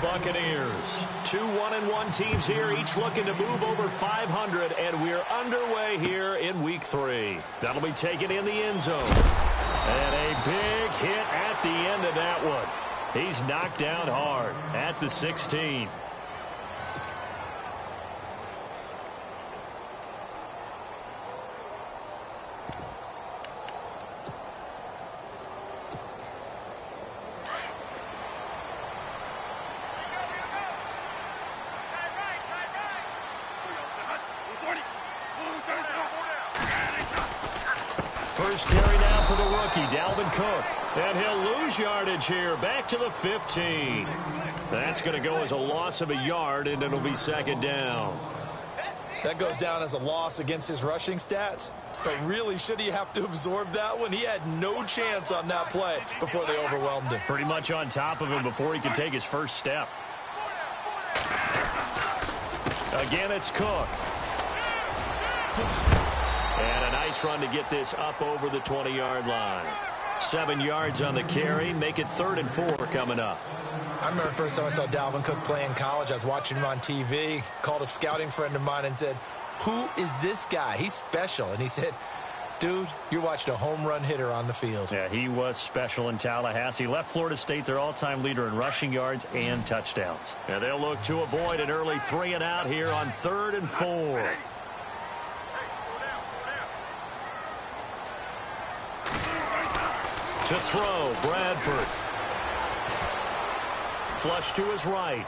Buccaneers. 2 1-1 teams here, each looking to move over 500, and we're underway here in Week 3. That'll be taken in the end zone. And a big hit at the end of that one. He's knocked down hard at the 16. First carry now for the rookie, Dalvin Cook. And he'll lose yardage here, back to the 15. That's going to go as a loss of a yard, and it'll be second down. That goes down as a loss against his rushing stats. But really, should he have to absorb that one? He had no chance on that play before they overwhelmed him. Pretty much on top of him before he could take his first step. Again, it's Cook. And a nice run to get this up over the 20-yard line. 7 yards on the carry. Make it 3rd and 4 coming up. I remember the first time I saw Dalvin Cook play in college. I was watching him on TV. Called a scouting friend of mine and said, "Who is this guy? He's special." And he said, "Dude, you're watching a home run hitter on the field." Yeah, he was special in Tallahassee. Left Florida State their all-time leader in rushing yards and touchdowns. And they'll look to avoid an early 3 and out here on 3rd and 4. To throw, Bradford. Flush to his right.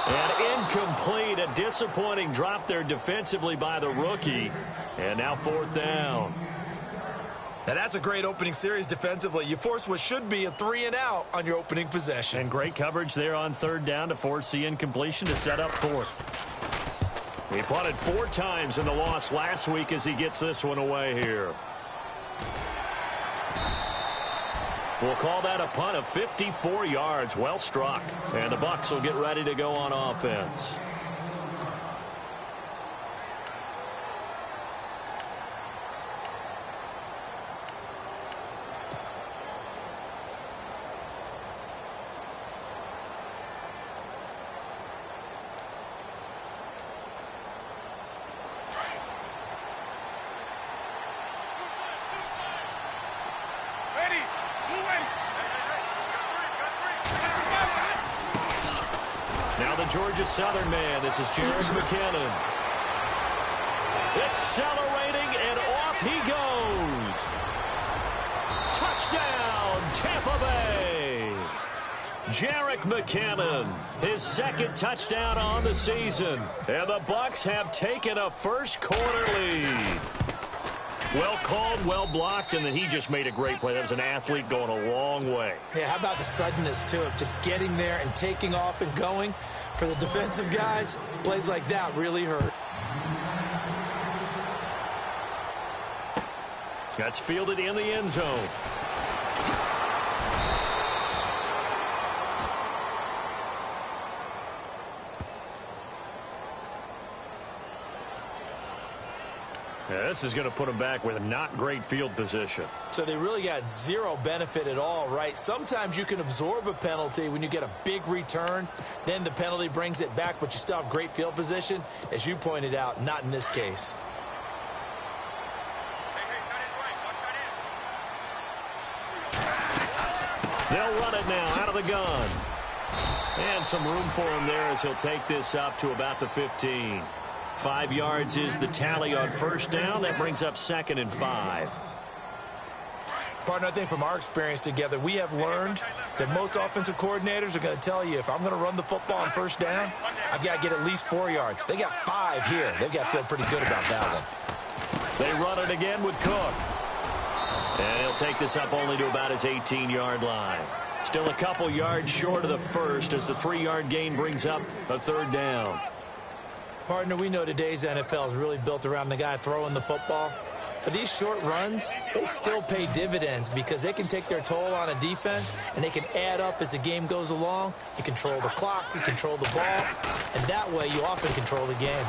And incomplete. A disappointing drop there defensively by the rookie. And now 4th down. Now that's a great opening series defensively. You force what should be a 3 and out on your opening possession. And great coverage there on 3rd down to force the incompletion to set up 4th. He punted 4 times in the loss last week as he gets this one away here. We'll call that a punt of 54 yards. Well struck. And the Bucks will get ready to go on offense. Now the Georgia Southern man. This is Jerick McKinnon. Accelerating, and off he goes. Touchdown, Tampa Bay. Jerick McKinnon, his 2nd touchdown on the season. And the Bucks have taken a first-quarter lead. Well called, well blocked, and then he just made a great play. That was an athlete going a long way. Yeah, how about the suddenness to it? Just getting there and taking off and going. For the defensive guys, plays like that really hurt. That's fielded in the end zone. Yeah, this is going to put them back with a not great field position. So they really got zero benefit at all, right? Sometimes you can absorb a penalty when you get a big return. Then the penalty brings it back, but you still have great field position. As you pointed out, not in this case. They'll run it now out of the gun. And some room for him there as he'll take this up to about the 15. 5 yards is the tally on 1st down. That brings up 2nd and 5. Partner, I think from our experience together, we have learned that most offensive coordinators are going to tell you, if I'm going to run the football on 1st down, I've got to get at least 4 yards. They got 5 here. They've got to feel pretty good about that one. They run it again with Cook. And he'll take this up only to about his 18-yard line. Still a couple yards short of the first as the 3-yard gain brings up a 3rd down. Partner, we know today's NFL is really built around the guy throwing the football. But these short runs, they still pay dividends because they can take their toll on a defense and they can add up as the game goes along. You control the clock, you control the ball, and that way you often control the game.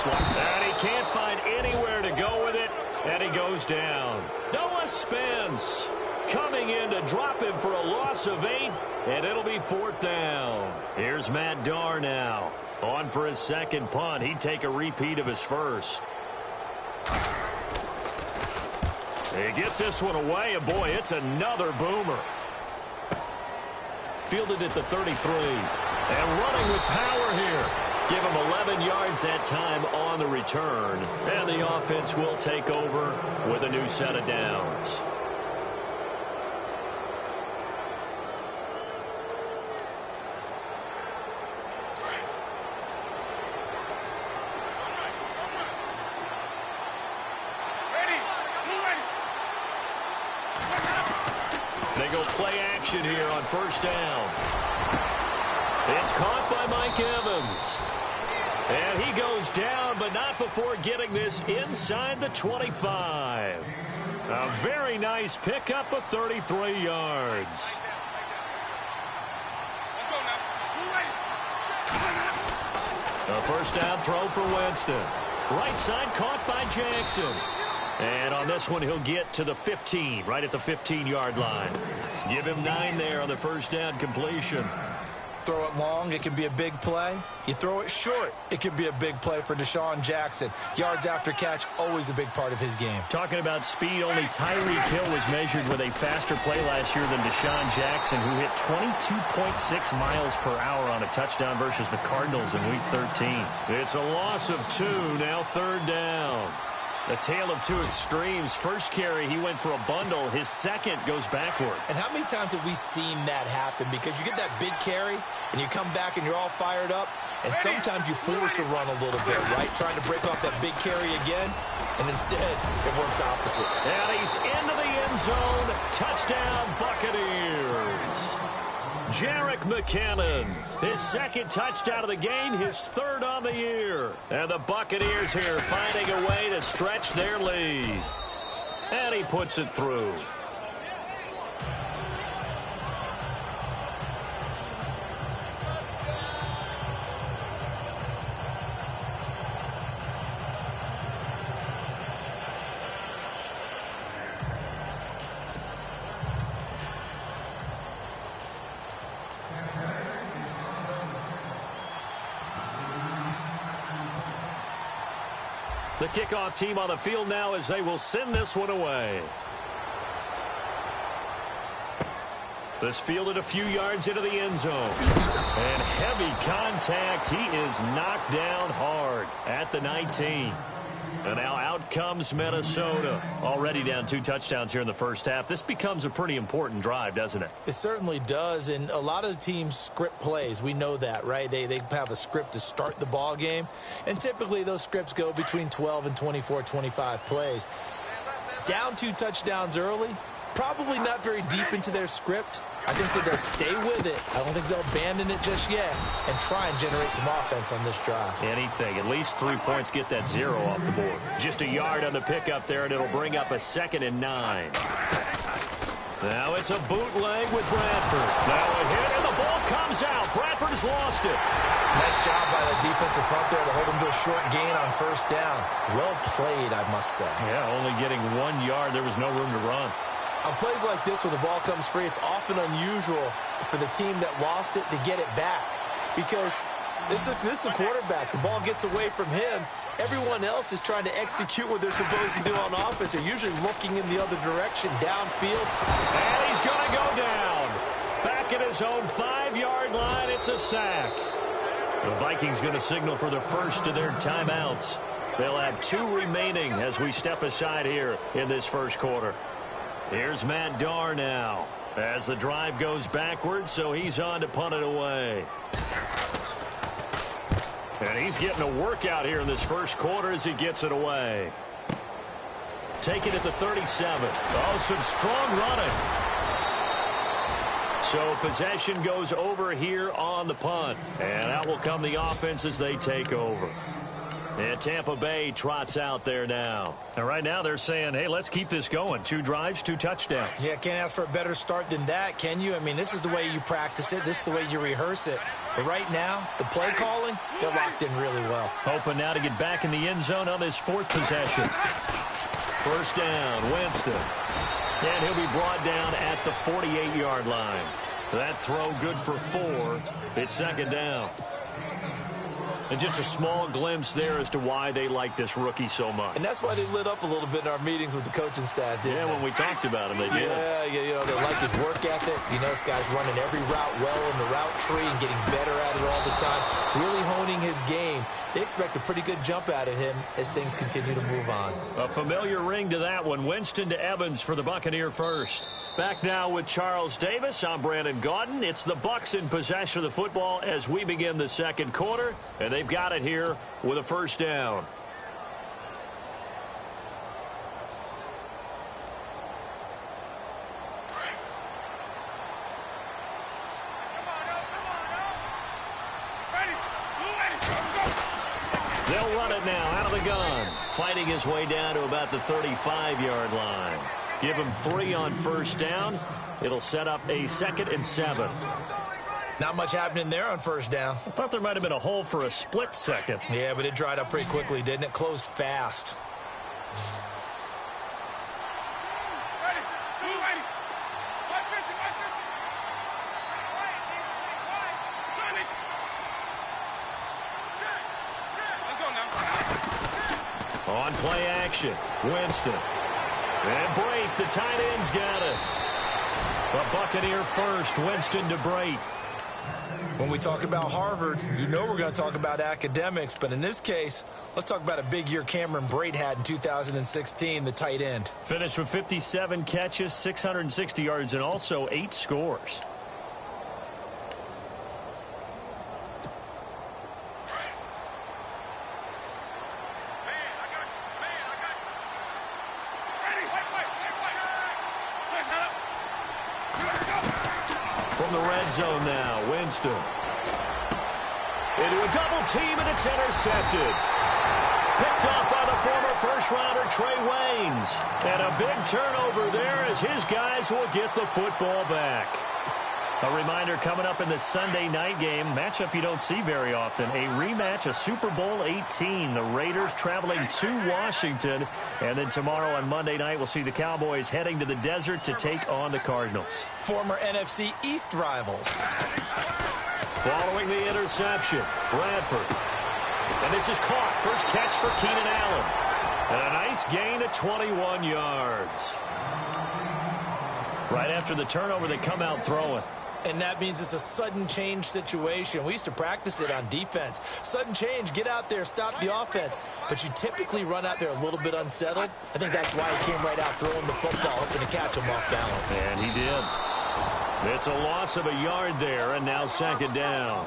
And he can't find anywhere to go with it, and he goes down. Noah Spence coming in to drop him for a loss of 8, and it'll be 4th down. Here's Matt Darr now. On for his second punt. He'd take a repeat of his first. He gets this one away, and boy, it's another boomer. Fielded at the 33. And running with power here. Give him 11 yards that time on the return. And the offense will take over with a new set of downs. They go play action here on first down. It's caught by Mike Evans. And he goes down, but not before getting this inside the 25. A very nice pickup of 33 yards. A first down throw for Winston. Right side caught by Jackson. And on this one, he'll get to the 15, right at the 15-yard line. Give him 9 there on the first down completion. Throw it long, it can be a big play. You throw it short, it can be a big play for Deshaun Jackson. Yards after catch, always a big part of his game. Talking about speed, only Tyreek Hill was measured with a faster play last year than Deshaun Jackson, who hit 22.6 miles per hour on a touchdown versus the Cardinals in Week 13. It's a loss of 2, now 3rd down. A tale of two extremes. First carry, he went for a bundle. His second goes backward. And how many times have we seen that happen? Because you get that big carry, and you come back and you're all fired up, and sometimes you force a run a little bit, right? Trying to break off that big carry again, and instead it works opposite. And he's into the end zone. Touchdown, Buccaneers. Jerick McKinnon, his second touchdown of the game, his 3rd on the year. And the Buccaneers here finding a way to stretch their lead. And he puts it through. The kickoff team on the field now as they will send this one away. This fielded a few yards into the end zone. And heavy contact. He is knocked down hard at the 19. And now out comes Minnesota. Already down 2 touchdowns here in the first half. This becomes a pretty important drive, doesn't it? It certainly does. And a lot of the teams script plays. We know that, right? They have a script to start the ball game. And typically those scripts go between 12 and 24, 25 plays. Down 2 touchdowns early. Probably not very deep into their script. I think that they'll stay with it. I don't think they'll abandon it just yet and try and generate some offense on this drive. Anything. At least 3 points, get that 0 off the board. Just a yard on the pickup there, and it'll bring up a 2nd and 9. Now it's a bootleg with Bradford. Now a hit, and the ball comes out. Bradford has lost it. Nice job by the defensive front there to hold him to a short gain on first down. Well played, I must say. Yeah, only getting 1 yard. There was no room to run. On plays like this, when the ball comes free, it's often unusual for the team that lost it to get it back. Because this is the quarterback. The ball gets away from him. Everyone else is trying to execute what they're supposed to do on offense. They're usually looking in the other direction, downfield. And he's going to go down. Back at his own 5-yard line, it's a sack. The Vikings going to signal for the first of their timeouts. They'll have 2 remaining as we step aside here in this first quarter. Here's Matt Darr now as the drive goes backwards, so he's on to punt it away. And he's getting a workout here in this first quarter as he gets it away. Take it at the 37. Oh, some strong running. So possession goes over here on the punt. And out will come the offense as they take over. And Tampa Bay trots out there now. And right now they're saying, hey, let's keep this going. 2 drives, 2 touchdowns. Yeah, can't ask for a better start than that, can you? I mean, this is the way you practice it. This is the way you rehearse it. But right now, the play calling, they're locked in really well. Hoping now to get back in the end zone on this 4th possession. First down, Winston. And he'll be brought down at the 48-yard line. That throw good for 4. It's second down. And just a small glimpse there as to why they like this rookie so much. And that's why they lit up a little bit in our meetings with the coaching staff, didn't they? When we talked about him, they did. Yeah, you know, they like his work ethic. You know, this guy's running every route well in the route tree and getting better at it all the time, really honing his game. They expect a pretty good jump out of him as things continue to move on. A familiar ring to that one. Winston to Evans for the Buccaneer first. Back now with Charles Davis. I'm Brandon Gaudin. It's the Bucks in possession of the football as we begin the second quarter, and they've got it here with a first down. They'll run it now out of the gun, fighting his way down to about the 35-yard line. Give him 3 on first down. It'll set up a 2nd and 7. Not much happening there on first down. I thought there might have been a hole for a split second. Yeah, but it dried up pretty quickly, didn't it? Closed fast. On play action, Winston. And Brate, the tight end's got it. The Buccaneer first, Winston to Brate. When we talk about Harvard, you know we're going to talk about academics, but in this case, let's talk about a big year Cameron Brate had in 2016, the tight end. Finished with 57 catches, 660 yards, and also 8 scores. From the red zone now, Winston. Into a double team, and it's intercepted. Picked off by the former first-rounder Trey Waynes. And a big turnover there as his guys will get the football back. A reminder coming up in the Sunday night game, matchup you don't see very often, a rematch of Super Bowl 18. The Raiders traveling to Washington, and then tomorrow on Monday night we'll see the Cowboys heading to the desert to take on the Cardinals. Former NFC East rivals. Following the interception, Bradford. And this is caught. First catch for Keenan Allen. And a nice gain of 21 yards. Right after the turnover, they come out throwing. And that means it's a sudden change situation. We used to practice it on defense. Sudden change, get out there, stop the offense. But you typically run out there a little bit unsettled. I think that's why he came right out throwing the football, hoping to catch him off balance. And he did. It's a loss of a yard there, and now second down.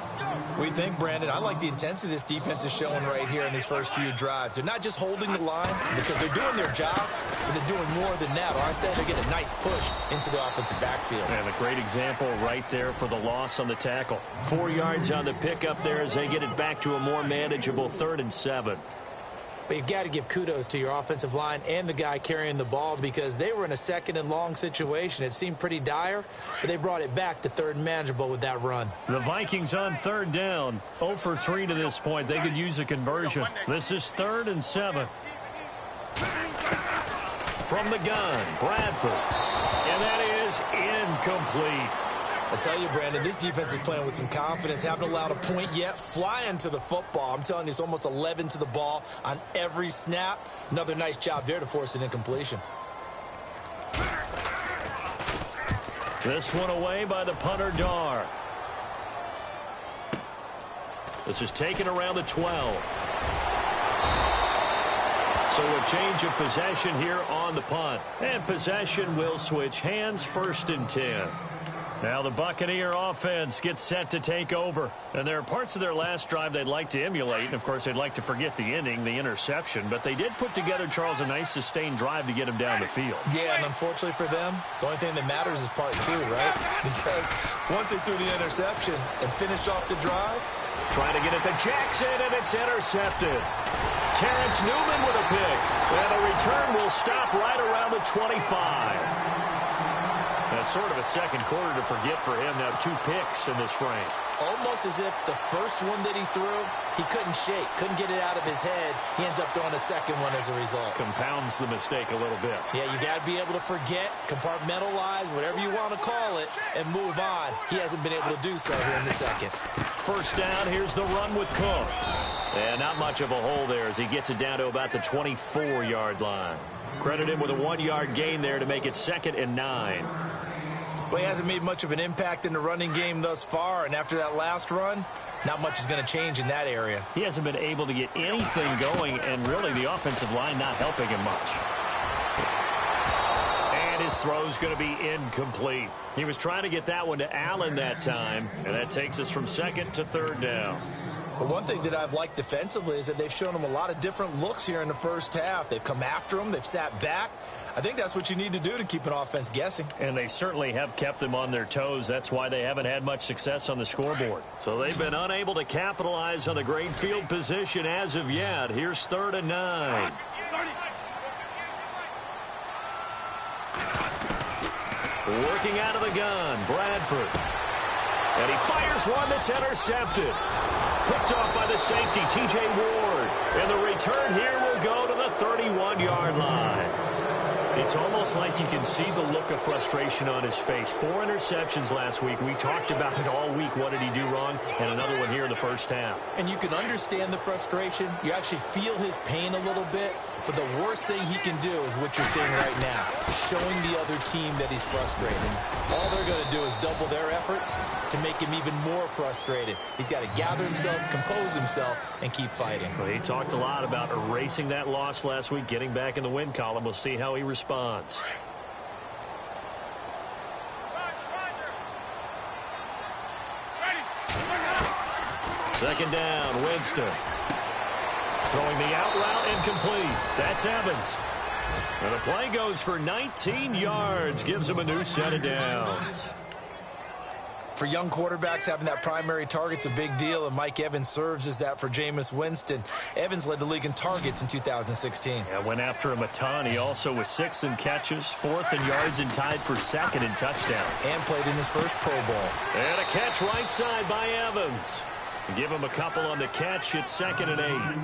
We think, Brandon, I like the intensity this defense is showing right here in these first few drives. They're not just holding the line because they're doing their job, but they're doing more than that, aren't they? They're getting a nice push into the offensive backfield. And a great example right there for the loss on the tackle. 4 yards on the pickup there as they get it back to a more manageable 3rd and 7. But you've got to give kudos to your offensive line and the guy carrying the ball because they were in a 2nd and long situation. It seemed pretty dire, but they brought it back to 3rd and manageable with that run. The Vikings on 3rd down. 0 for 3 to this point. They could use a conversion. This is 3rd and 7. From the gun, Bradford. And that is incomplete. I tell you, Brandon, this defense is playing with some confidence. Haven't allowed a point yet. Flying to the football. I'm telling you, it's almost 11 to the ball on every snap. Another nice job there to force an incompletion. This one away by the punter, Dar. This is taken around the 12. So a change of possession here on the punt. And possession will switch hands, 1st and 10. Now the Buccaneer offense gets set to take over. And there are parts of their last drive they'd like to emulate. And, of course, they'd like to forget the ending, the interception. But they did put together, Charles, a nice sustained drive to get him down the field. Yeah, and unfortunately for them, the only thing that matters is part 2, right? Because once they threw the interception and finished off the drive. Trying to get it to Jackson, and it's intercepted. Terrence Newman with a pick. And the return will stop right around the 25. That's sort of a second quarter to forget for him. Now 2 picks in this frame. almost as if the first one that he threw, he couldn't shake, couldn't get it out of his head. He ends up throwing a second one as a result. Compounds the mistake a little bit. Yeah, you got to be able to forget, compartmentalize, whatever you want to call it, and move on. He hasn't been able to do so here in the second. First down, here's the run with Cook. And not much of a hole there as he gets it down to about the 24-yard line. Credit him with a 1-yard gain there to make it 2nd and 9. Well, he hasn't made much of an impact in the running game thus far, and after that last run, not much is going to change in that area. He hasn't been able to get anything going, and really the offensive line not helping him much. And his throw's going to be incomplete. He was trying to get that one to Allen that time, and that takes us from 2nd to 3rd down. But one thing that I've liked defensively is that they've shown him a lot of different looks here in the first half. They've come after him. They've sat back. I think that's what you need to do to keep an offense guessing. And they certainly have kept them on their toes. That's why they haven't had much success on the scoreboard. So they've been unable to capitalize on the great field position as of yet. Here's 3rd and 9. Working out of the gun, Bradford. And he fires one that's intercepted. Picked off by the safety, T.J. Ward. And the return here will go to the 31-yard line. It's almost like you can see the look of frustration on his face. 4 interceptions last week. We talked about it all week. What did he do wrong? And another one here in the first half. And you can understand the frustration. You actually feel his pain a little bit. But the worst thing he can do is what you're seeing right now, showing the other team that he's frustrated. All they're going to do is double their efforts to make him even more frustrated. He's got to gather himself, compose himself, and keep fighting. Well, he talked a lot about erasing that loss last week, getting back in the win column. We'll see how he responds. Second down, Winston. Throwing the out route incomplete. That's Evans. And the play goes for 19 yards. Gives him a new set of downs. For young quarterbacks, having that primary target's a big deal, and Mike Evans serves as that for Jameis Winston. Evans led the league in targets in 2016. Yeah, went after him a ton. He also was 6th in catches, 4th in yards, and tied for 2nd in touchdowns. And played in his first Pro Bowl. And a catch right side by Evans. Give him a couple on the catch. It's 2nd and 8.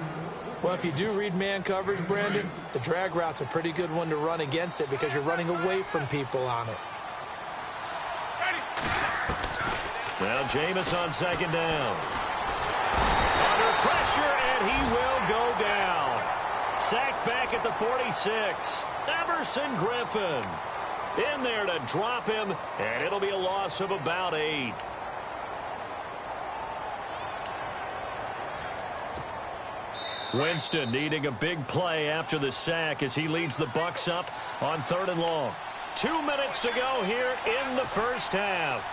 Well, if you do read man coverage, Brandon, the drag route's a pretty good one to run against it because you're running away from people on it. Now Jameis on 2nd down. Under pressure, and he will go down. Sacked back at the 46. Everson Griffin in there to drop him, and it'll be a loss of about 8. Winston needing a big play after the sack as he leads the Bucks up on 3rd and long. 2 minutes to go here in the first half.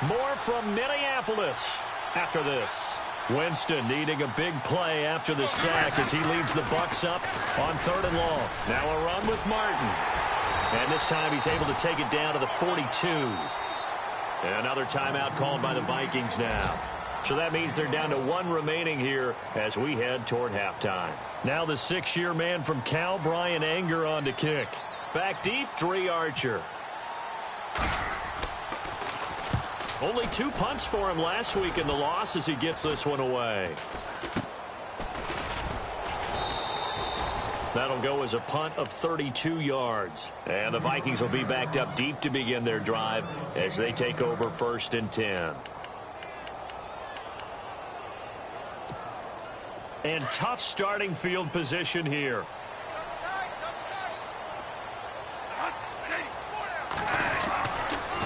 More from Minneapolis after this. Winston needing a big play after the sack as he leads the Bucks up on 3rd and long. Now a run with Martin. And this time he's able to take it down to the 42. And another timeout called by the Vikings now. So that means they're down to 1 remaining here as we head toward halftime. Now the 6-year man from Cal, Brian Anger, on to kick. Back deep, Dre Archer. Only 2 punts for him last week in the loss as he gets this one away. That'll go as a punt of 32 yards. And the Vikings will be backed up deep to begin their drive as they take over 1st and 10. And tough starting field position here.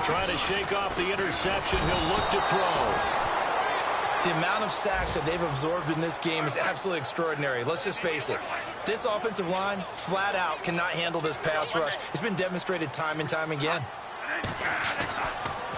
Trying to shake off the interception. He'll look to throw. The amount of sacks that they've absorbed in this game is absolutely extraordinary. Let's just face it. This offensive line, flat out, cannot handle this pass rush. It's been demonstrated time and time again.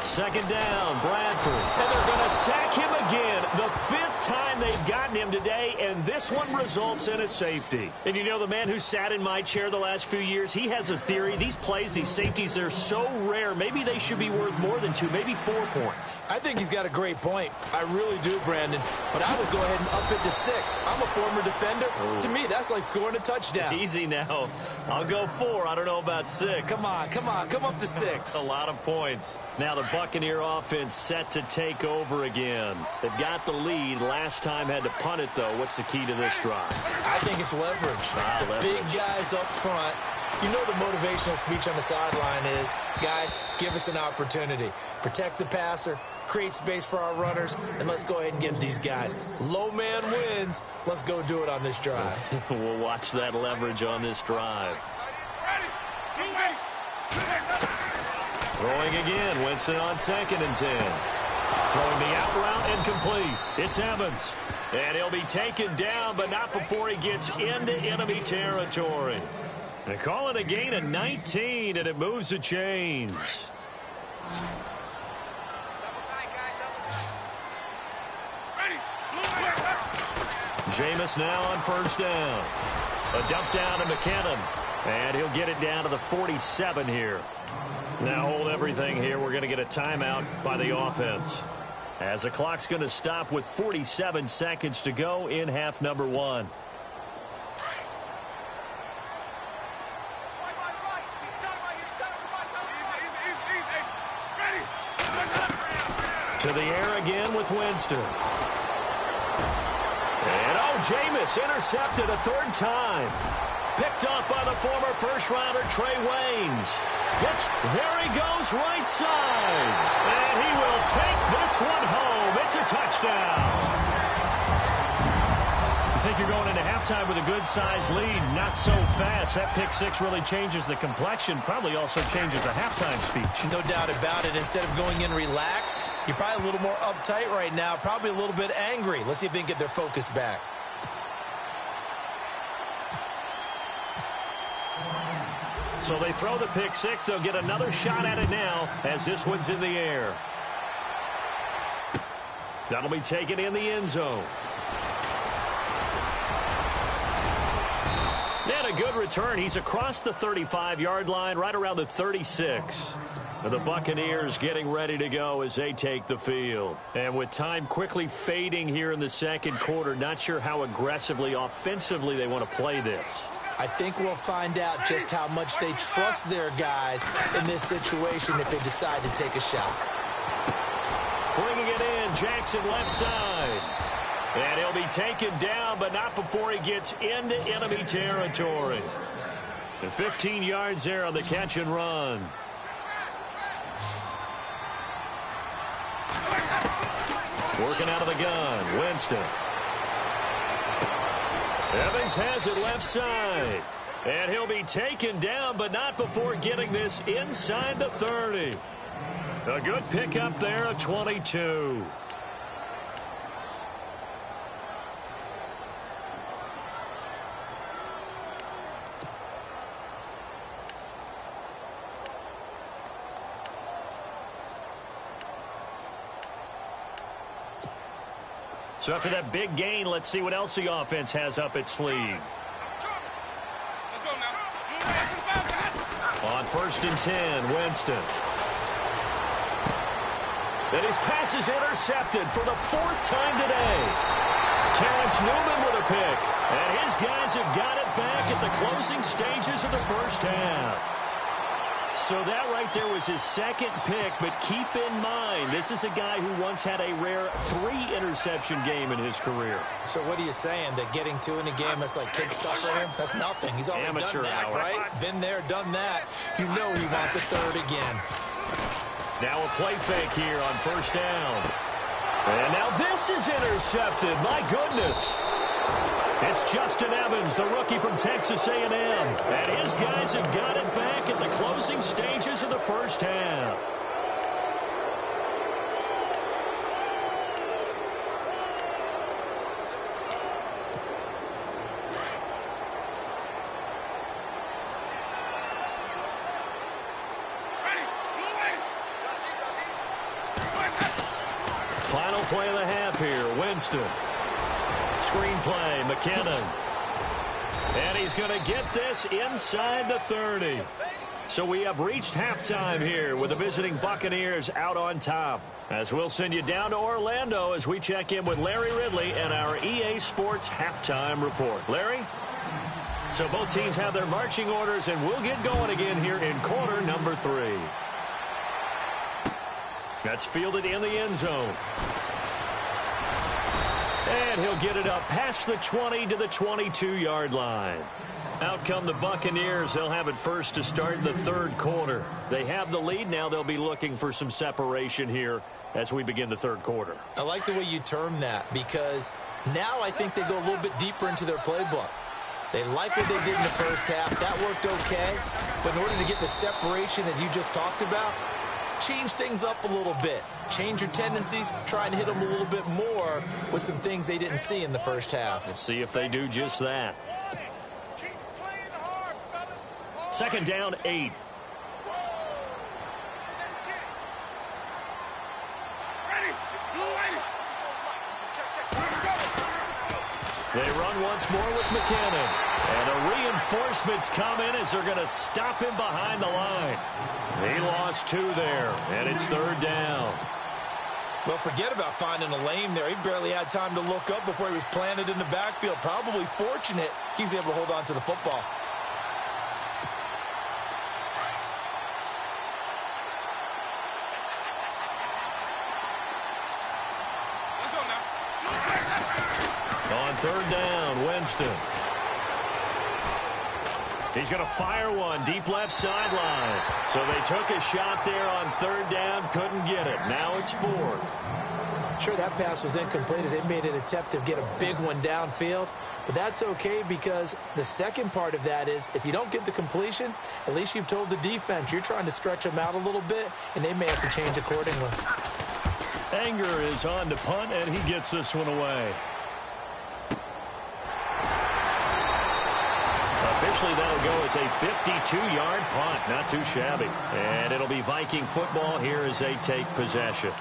2nd down, Bradford. And they're going to sack him again. The 5th time they've gotten him today, and this one results in a safety. And you know, the man who sat in my chair the last few years, he has a theory. These plays, these safeties, they're so rare. Maybe they should be worth more than 2, maybe 4 points. I think he's got a great point. I really do, Brandon. But I would go ahead and up it to 6. I'm a former defender. Ooh. To me, that's like scoring a touchdown. Easy now. I'll go 4. I don't know about 6. Come on. Come up to 6. A lot of points. Now the Buccaneer offense set to take over again. They've got the lead. Last time had to punt it, though. What's the key to this drive? I think it's leverage. The big guys up front. You know the motivational speech on the sideline is, guys, give us an opportunity. Protect the passer, create space for our runners, and let's go ahead and get these guys. Low man wins. Let's go do it on this drive. We'll watch that leverage on this drive. Throwing again. Winston on 2nd and 10. Throwing the out route incomplete. It's Evans. And he'll be taken down, but not before he gets into enemy territory. And call it a gain of 19, and it moves the chains. Jameis now on 1st down. A dump down to McKinnon. And he'll get it down to the 47 here. Now hold everything here. We're going to get a timeout by the offense, as the clock's going to stop with 47 seconds to go in half number 1. To the air again with Winston. And Jameis intercepted a 3rd time. Picked up by the former first-rounder Trey Waynes. There he goes, right side. And he will take this one home. It's a touchdown. You think you're going into halftime with a good-sized lead. Not so fast. That pick 6 really changes the complexion. Probably also changes the halftime speech. No doubt about it. Instead of going in relaxed, you're probably a little more uptight right now. Probably a little bit angry. Let's see if they can get their focus back. So they throw the pick 6. They'll get another shot at it now as this one's in the air. That'll be taken in the end zone. And a good return. He's across the 35-yard line, right around the 36. And the Buccaneers getting ready to go as they take the field. And with time quickly fading here in the 2nd quarter, not sure how aggressively, offensively they want to play this. I think we'll find out just how much they trust their guys in this situation if they decide to take a shot. Bringing it in, Jackson left side. And he'll be taken down, but not before he gets into enemy territory. And 15 yards there on the catch and run. Working out of the gun, Winston. Evans has it left side. And he'll be taken down, but not before getting this inside the 30. A good pickup there at 22. So after that big gain, let's see what else the offense has up its sleeve. On 1st and 10, Winston. And his pass is intercepted for the 4th time today. Terrence Newman with a pick. And his guys have got it back at the closing stages of the 1st half. So that right there was his 2nd pick, but keep in mind, this is a guy who once had a rare 3-interception game in his career. So what are you saying, that getting 2 in a game, that's like kid stuff for him? That's nothing. He's already Amateur done that, hour. right? Been there, done that. You know he wants a 3rd again. Now a play fake here on 1st down. And now this is intercepted. My goodness. It's Justin Evans, the rookie from Texas A&M. And his guys have got it back at the closing stages of the 1st half. Final play of the half here, Winston. screenplay. McKinnon. And he's going to get this inside the 30. So we have reached halftime here with the visiting Buccaneers out on top. As we'll send you down to Orlando as we check in with Larry Ridley and our EA Sports halftime report. Larry? So both teams have their marching orders, and we'll get going again here in quarter number 3. That's fielded in the end zone. And he'll get it up past the 20 to the 22-yard line. Out come the Buccaneers. They'll have it first to start the third quarter. They have the lead. Now they'll be looking for some separation here as we begin the third quarter. I like the way you term that, because now I think they go a little bit deeper into their playbook. They like what they did in the first half. That worked okay. But in order to get the separation that you just talked about, change things up a little bit. Change your tendencies. Try and hit them a little bit more with some things they didn't see in the first half. We'll see if they do just that. Second down, 8. They run once more with McKinnon. And the reinforcements come in as they're going to stop him behind the line. He lost 2 there, and it's third down. Well, forget about finding a lane there. He barely had time to look up before he was planted in the backfield. Probably fortunate he was able to hold on to the football. On third down, Winston. He's going to fire one deep left sideline. So they took a shot there on third down, couldn't get it. Now it's 4. Sure, that pass was incomplete as they made an attempt to get a big one downfield. But that's okay, because the second part of that is if you don't get the completion, at least you've told the defense you're trying to stretch them out a little bit, and they may have to change accordingly. Anger is on to punt, and he gets this one away. Officially, that'll go as a 52-yard punt. Not too shabby. And it'll be Viking football here as they take possession.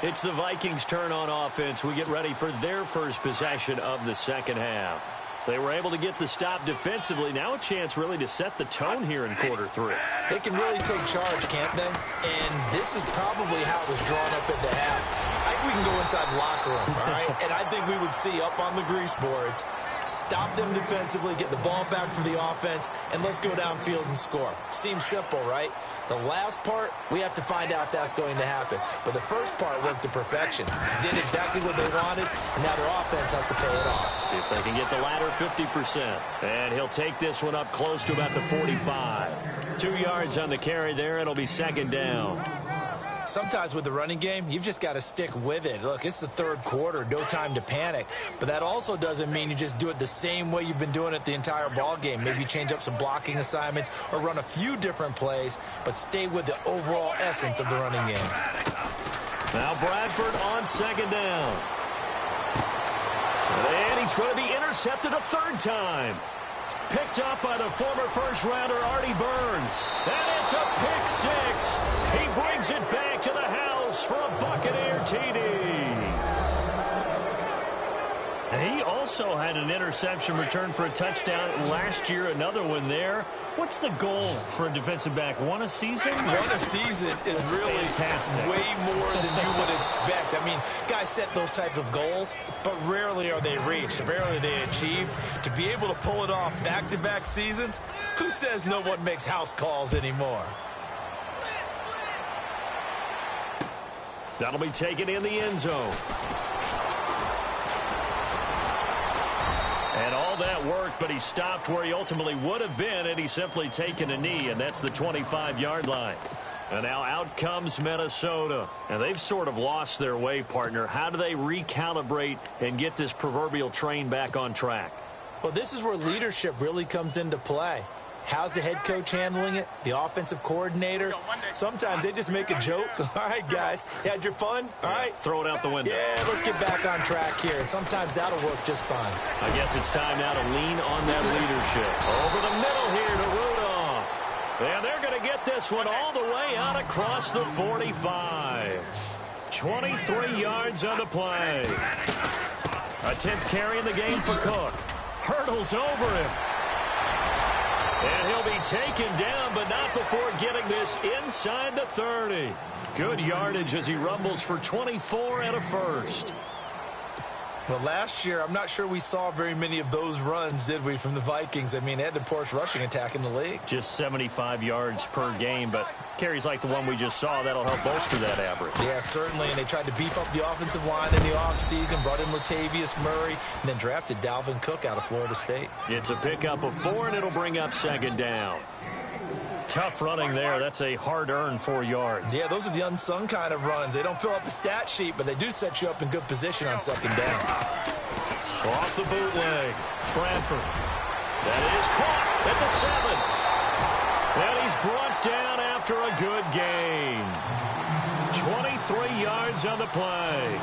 It's the Vikings' turn on offense. We get ready for their first possession of the second half. They were able to get the stop defensively. Now a chance really to set the tone here in quarter 3. They can really take charge, can't they? And this is probably how it was drawn up at the half. I think we can go inside the locker room, all right? And I think we would see up on the grease boards, stop them defensively, get the ball back for the offense, and let's go downfield and score. Seems simple, right? The last part, we have to find out that's going to happen. But the first part worked to perfection. Did exactly what they wanted, and now their offense has to pay it off. See if they can get the latter 50%. And he'll take this one up close to about the 45. 2 yards on the carry there. It'll be second down. Sometimes with the running game, you've just got to stick with it. Look, it's the third quarter, no time to panic. But that also doesn't mean you just do it the same way you've been doing it the entire ball game. Maybe change up some blocking assignments or run a few different plays, but stay with the overall essence of the running game. Now Bradford on second down. And he's going to be intercepted a third time. Picked up by the former first-rounder Artie Burns. And it's a pick 6. He brings it back to the house for a Buccaneer TD. He also had an interception return for a touchdown last year, another one there. What's the goal for a defensive back? One a season? One a season is really fantastic. Way more than you would expect. I mean, guys set those types of goals, but rarely are they reached. Rarely are they achieved. To be able to pull it off back-to-back seasons, who says no one makes house calls anymore? That'll be taken in the end zone. And all that worked, but he stopped where he ultimately would have been, and he's simply taken a knee, and that's the 25-yard line. And now out comes Minnesota. And they've sort of lost their way, partner. How do they recalibrate and get this proverbial train back on track? Well, this is where leadership really comes into play. How's the head coach handling it? The offensive coordinator? Sometimes they just make a joke. All right, guys, you had your fun? All right. Throw it out the window. Yeah, let's get back on track here. And sometimes that'll work just fine. I guess it's time now to lean on that leadership. Over the middle here to Rudolph. And they're going to get this one all the way out across the 45. 23 yards on the play. A 10th carry in the game for Cook. Hurdles over him. And he'll be taken down, but not before getting this inside the 30. Good yardage as he rumbles for 24 and a first. Well, last year, I'm not sure we saw very many of those runs, did we, from the Vikings? I mean, they had the poorest rushing attack in the league. Just 75 yards per game, but carries like the one we just saw, that'll help bolster that average. Yeah, certainly, and they tried to beef up the offensive line in the offseason, brought in Latavius Murray, and then drafted Dalvin Cook out of Florida State. It's a pickup of 4, and it'll bring up second down. Tough running there. That's a hard-earned 4 yards. Yeah, those are the unsung kind of runs. They don't fill up the stat sheet, but they do set you up in good position on second down. Off the bootleg. Bradford. That is caught at the 7. And he's brought down after a good gain. 23 yards on the play.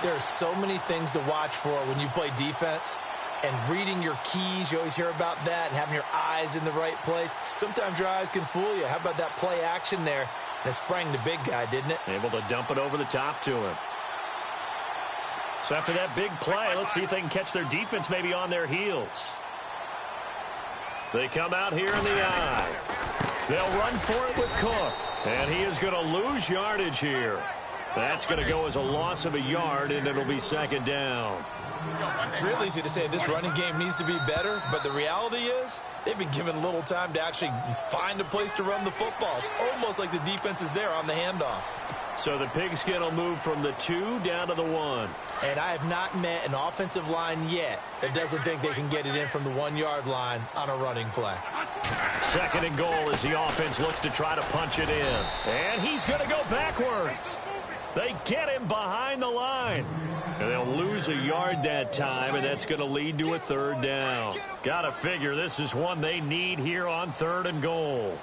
There are so many things to watch for when you play defense. And reading your keys, you always hear about that, and having your eyes in the right place. Sometimes your eyes can fool you. How about that play action there? And it sprang the big guy, didn't it? Able to dump it over the top to him. So after that big play, let's see if they can catch their defense maybe on their heels. They come out here in the eye. They'll run for it with Cook. And he is going to lose yardage here. That's going to go as a loss of a yard, and it'll be second down. It's real easy to say this running game needs to be better, but the reality is they've been given little time to actually find a place to run the football. It's almost like the defense is there on the handoff. So the pigskin will move from the 2 down to the 1. And I have not met an offensive line yet that doesn't think they can get it in from the 1-yard line on a running play. Second and goal as the offense looks to try to punch it in. And he's going to go backward. They get him behind the line. And they'll lose a yard that time, and that's going to lead to a third down. Got to figure this is one they need here on 3rd and goal.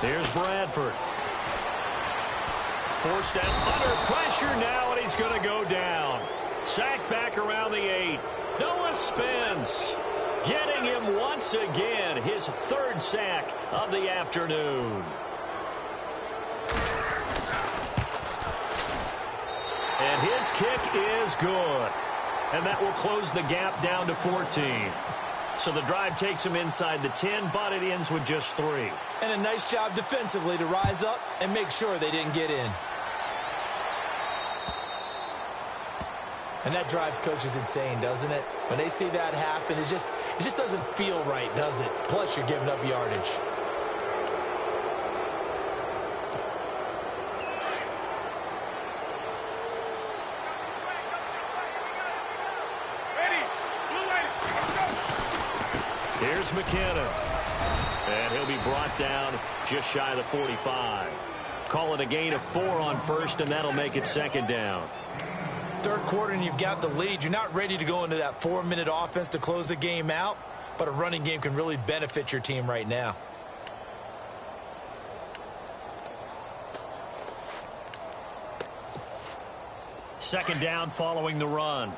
Here's Bradford. Forced out under pressure now, and he's going to go down. Sacked back around the 8. Noah Spence getting him once again, his 3rd sack of the afternoon. And his kick is good. And that will close the gap down to 14. So the drive takes him inside the 10, but it ends with just 3. And a nice job defensively to rise up and make sure they didn't get in. And that drives coaches insane, doesn't it? When they see that happen, it just doesn't feel right, does it? Plus, you're giving up yardage. Here's McKinnon. And he'll be brought down just shy of the 45. Call it a gain of 4 on 1st, and that'll make it second down. 3rd quarter, and you've got the lead. You're not ready to go into that 4-minute offense to close the game out, but a running game can really benefit your team right now. Second down following the run.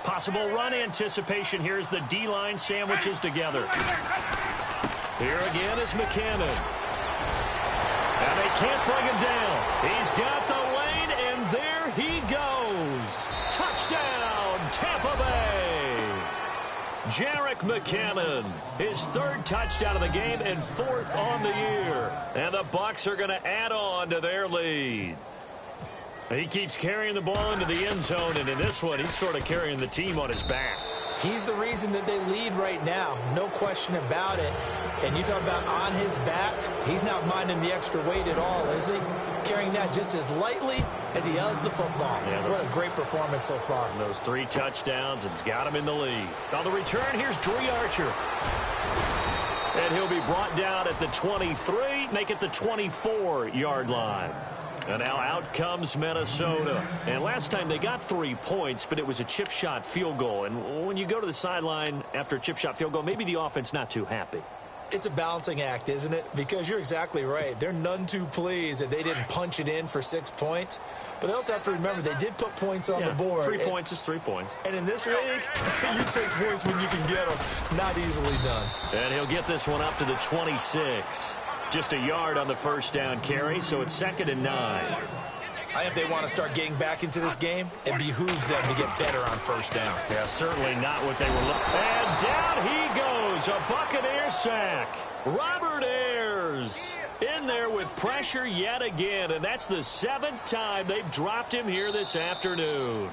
Possible run anticipation here as the D-line sandwiches together. Here again is McKinnon. And they can't bring him down. He's got the lane, and there he goes. Touchdown, Tampa Bay. Jerick McKinnon, his 3rd touchdown of the game and 4th on the year. And the Bucks are going to add on to their lead. He keeps carrying the ball into the end zone, and in this one, he's sort of carrying the team on his back. He's the reason that they lead right now, no question about it. And you talk about on his back, he's not minding the extra weight at all, is he? Carrying that just as lightly as he does the football. Yeah, what a great performance so far. Those 3 touchdowns, it's got him in the lead. On the return, here's Dree Archer. And he'll be brought down at the 23, make it the 24-yard line. And now out comes Minnesota. And last time they got 3 points, but it was a chip shot field goal. And when you go to the sideline after a chip shot field goal, maybe the offense not too happy. It's a balancing act, isn't it? Because you're exactly right. They're none too pleased that they didn't punch it in for 6 points. But they also have to remember they did put points on the board. 3 points is 3 points. And in this league, you take points when you can get them. Not easily done. And he'll get this one up to the 26. Just a yard on the first down carry, so it's 2nd and 9. I think they want to start getting back into this game. It behooves them to get better on first down. Yeah, certainly not what they were looking. And down he goes, a Buccaneer sack. Robert Ayers in there with pressure yet again, and that's the 7th time they've dropped him here this afternoon.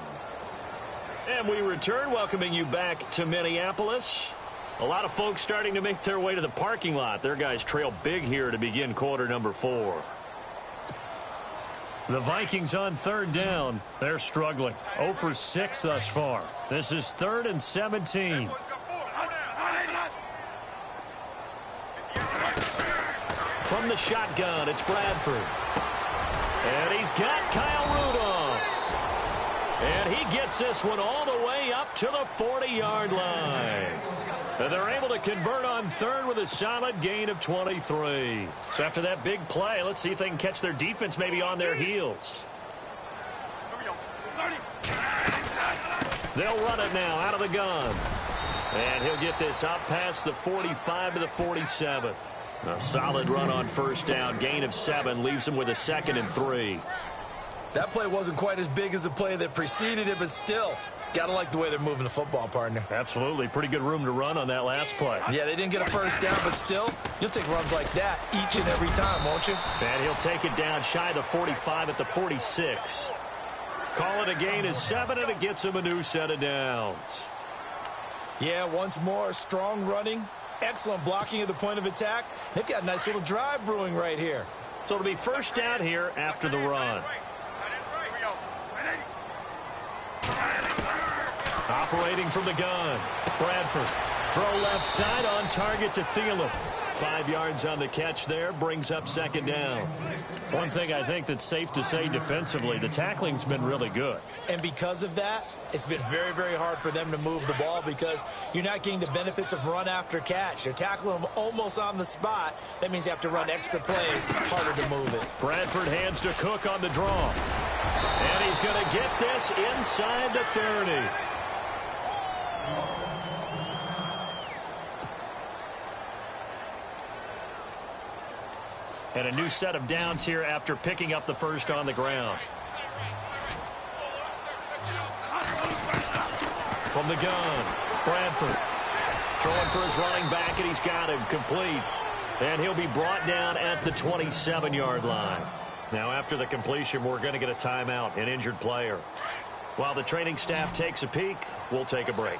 And we return, welcoming you back to Minneapolis. A lot of folks starting to make their way to the parking lot. Their guys trail big here to begin quarter number 4. The Vikings on 3rd down. They're struggling. 0 for 6 thus far. This is 3rd and 17. From the shotgun, it's Bradford. And he's got Kyle Rudolph. And he gets this one all the way up to the 40-yard line. And they're able to convert on 3rd with a solid gain of 23. So after that big play, let's see if they can catch their defense maybe on their heels. They'll run it now out of the gun. And he'll get this up past the 45 to the 47. A solid run on first down. Gain of 7 leaves him with a 2nd and 3. That play wasn't quite as big as the play that preceded it, but still, gotta like the way they're moving the football, partner. Absolutely. Pretty good room to run on that last play. Yeah, they didn't get a first down, but still, you'll take runs like that each and every time, won't you? And he'll take it down shy of the 45 at the 46. Call it a gain of 7, and it gets him a new set of downs. Yeah, once more, strong running, excellent blocking at the point of attack. They've got a nice little drive brewing right here. So it'll be first down here after the run. Operating from the gun. Bradford. Throw left side on target to Thielen. 5 yards on the catch there. Brings up 2nd down. One thing I think that's safe to say defensively, the tackling's been really good. And because of that, it's been very, very hard for them to move the ball because you're not getting the benefits of run after catch. You're tackling them almost on the spot. That means you have to run extra plays, harder to move it. Bradford hands to Cook on the draw. And he's going to get this inside the 30. And a new set of downs here after picking up the first on the ground. From the gun, Bradford throwing for his running back, and he's got him complete. And he'll be brought down at the 27-yard line. Now, after the completion, we're going to get a timeout, an injured player. While the training staff takes a peek, we'll take a break.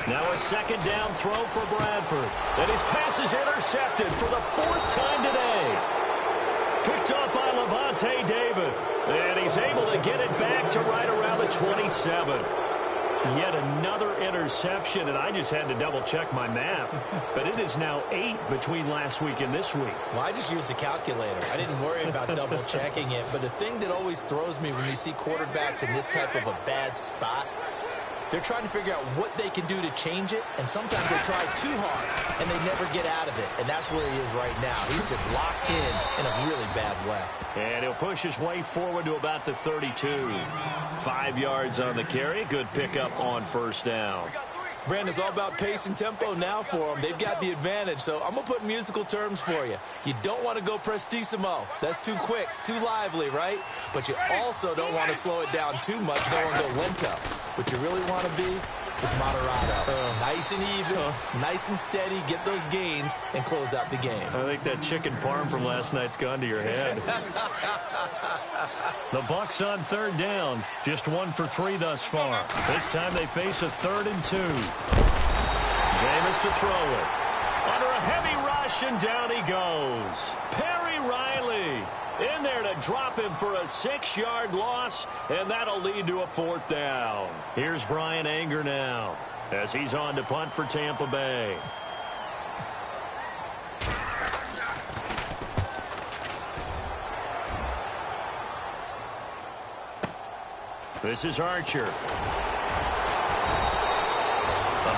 Now a 2nd down throw for Bradford. And his pass is intercepted for the 4th time today. Picked up by Levante David. And he's able to get it back to right around the 27. Yet another interception, and I just had to double-check my math. But it is now 8 between last week and this week. Well, I just used a calculator. I didn't worry about double-checking it. But the thing that always throws me when you see quarterbacks in this type of a bad spot, they're trying to figure out what they can do to change it, and sometimes they try too hard, and they never get out of it. And that's where he is right now. He's just locked in a really bad way. And he'll push his way forward to about the 32. 5 yards on the carry. Good pickup on first down. Brandon, it's all about pace and tempo now for them. They've got the advantage, so I'm going to put musical terms for you. You don't want to go prestissimo. That's too quick, too lively, right? But you also don't want to slow it down too much. You don't want to go lento. What you really want to be is moderato. Nice and even, nice and steady, get those gains, and close out the game. I think that chicken parm from last night's gone to your head. The Bucks on 3rd down. Just 1 for 3 thus far. This time they face a 3rd and 2. Jameis to throw it. Under a heavy rush, and down he goes. Perry Riley in there to drop him for a 6-yard loss, and that'll lead to a 4th down. Here's Brian Anger now as he's on to punt for Tampa Bay. This is Archer. A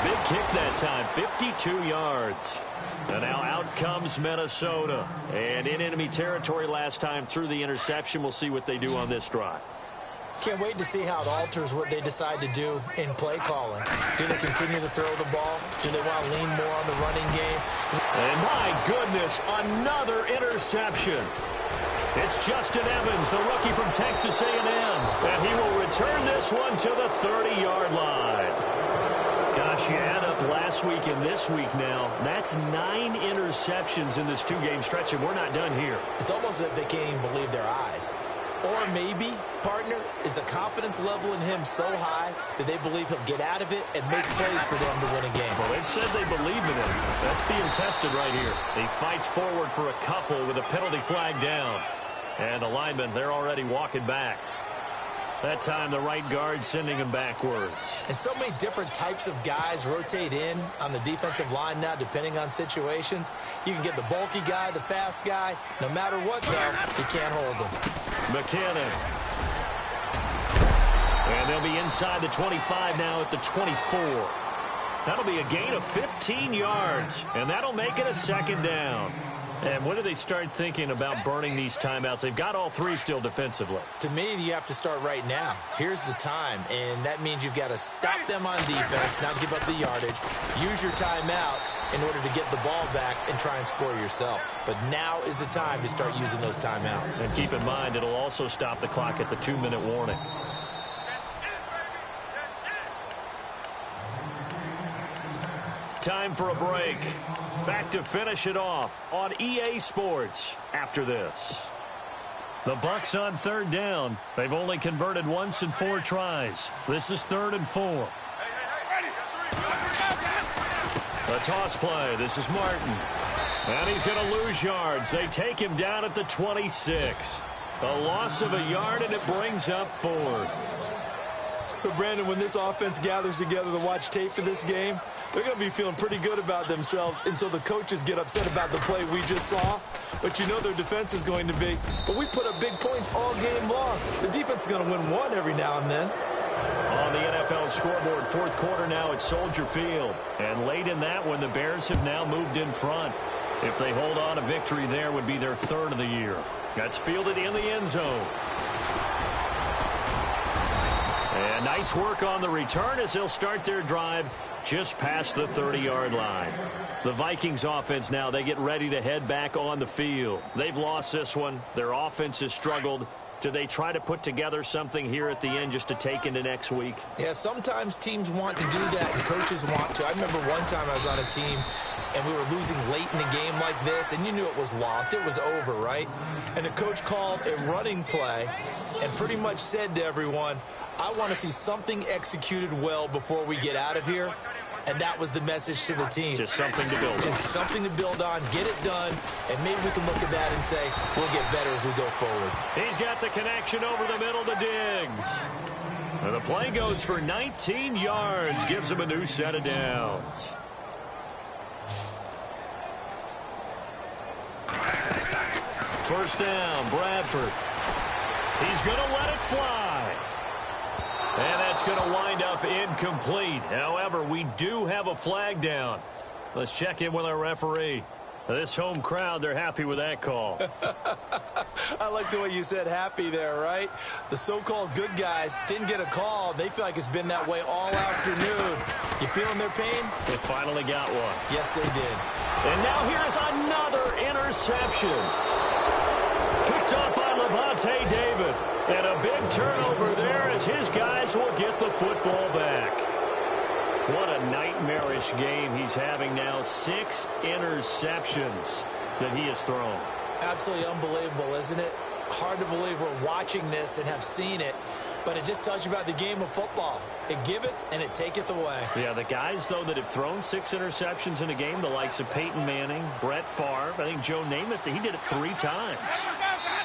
big kick that time, 52 yards. And now out comes Minnesota. And in enemy territory last time through the interception. We'll see what they do on this drive. Can't wait to see how it alters what they decide to do in play calling. Do they continue to throw the ball? Do they want to lean more on the running game? And my goodness, another interception. It's Justin Evans, the rookie from Texas A&M, and he will return this one to the 30-yard line. Gosh, you add up last week and this week now, that's 9 interceptions in this 2-game stretch, and we're not done here. It's almost as if they can't even believe their eyes. Or maybe, partner, is the confidence level in him so high that they believe he'll get out of it and make plays for them to win a game. Well, they've said they believe in him. That's being tested right here. He fights forward for a couple with a penalty flag down. And the linemen, they're already walking back. That time, the right guard sending him backwards. And so many different types of guys rotate in on the defensive line now, depending on situations. You can get the bulky guy, the fast guy. No matter what, though, you can't hold them. McKinnon. And they'll be inside the 25 now at the 24. That'll be a gain of 15 yards, and that'll make it a second down. And when do they start thinking about burning these timeouts? They've got all 3 still defensively. To me, you have to start right now. Here's the time, and that means you've got to stop them on defense, not give up the yardage, use your timeouts in order to get the ball back and try and score yourself. But now is the time to start using those timeouts. And keep in mind, it'll also stop the clock at the 2-minute warning. Time for a break. Back to finish it off on EA Sports after this. The Bucks on 3rd down. They've only converted once in 4 tries. This is 3rd and 4. A toss play. This is Martin. And he's going to lose yards. They take him down at the 26. A loss of a yard, and it brings up 4th. So, Brandon, when this offense gathers together to watch tape for this game, they're going to be feeling pretty good about themselves until the coaches get upset about the play we just saw. But you know their defense is going to be. But we put up big points all game long. The defense is going to win one every now and then. On the NFL scoreboard, 4th quarter now at Soldier Field. And late in that one, the Bears have now moved in front. If they hold on, a victory there would be their 3rd of the year. That's fielded in the end zone. And nice work on the return as they'll start their drive just past the 30-yard line. The Vikings offense now, they get ready to head back on the field. They've lost this one. Their offense has struggled. Do they try to put together something here at the end just to take into next week? Yeah, sometimes teams want to do that and coaches want to. I remember one time I was on a team and we were losing late in a game like this, and you knew it was lost. It was over, right? And the coach called a running play and pretty much said to everyone, I want to see something executed well before we get out of here. And that was the message to the team. Just something to build on. Just something to build on, get it done, and maybe we can look at that and say, we'll get better as we go forward. He's got the connection over the middle to Diggs. And the play goes for 19 yards, gives him a new set of downs. First down, Bradford. He's going to let it fly. And that's going to wind up incomplete. However, we do have a flag down. Let's check in with our referee. This home crowd, they're happy with that call. I like the way you said happy there, right? The so-called good guys didn't get a call. They feel like it's been that way all afternoon. You feeling their pain? They finally got one. Yes, they did. And now here's another interception. Picked up by Levante David. And a big turnover there as his guys will get the football back. What a nightmarish game he's having now. 6 interceptions that he has thrown. Absolutely unbelievable, isn't it? Hard to believe we're watching this and have seen it. But it just tells you about the game of football. It giveth and it taketh away. Yeah, the guys, though, that have thrown 6 interceptions in a game, the likes of Peyton Manning, Brett Favre, I think Joe Namath, he did it 3 times.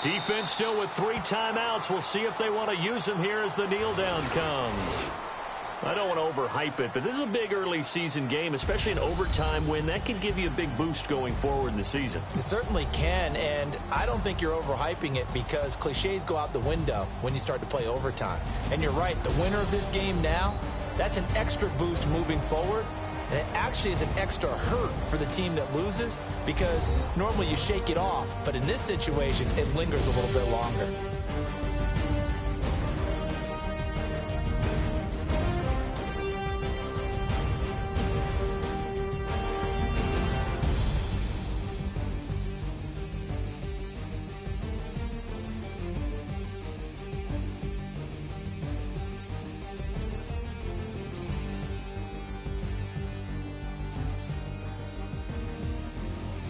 Defense still with 3 timeouts. We'll see if they want to use them here as the kneel down comes. I don't want to overhype it, but this is a big early season game, especially an overtime win. That can give you a big boost going forward in the season. It certainly can, and I don't think you're overhyping it because cliches go out the window when you start to play overtime. And you're right, the winner of this game now, that's an extra boost moving forward, and it actually is an extra hurt for the team that loses because normally you shake it off, but in this situation, it lingers a little bit longer.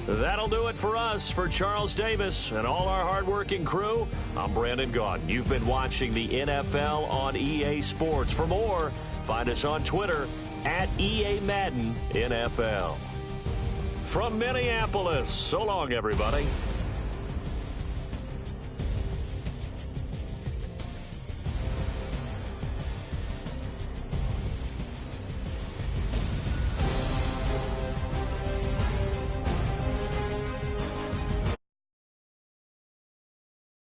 That'll do it for us. For Charles Davis and all our hardworking crew, I'm Brandon Gaudin. You've been watching the NFL on EA Sports. For more, find us on Twitter at EA Madden NFL. From Minneapolis, so long, everybody.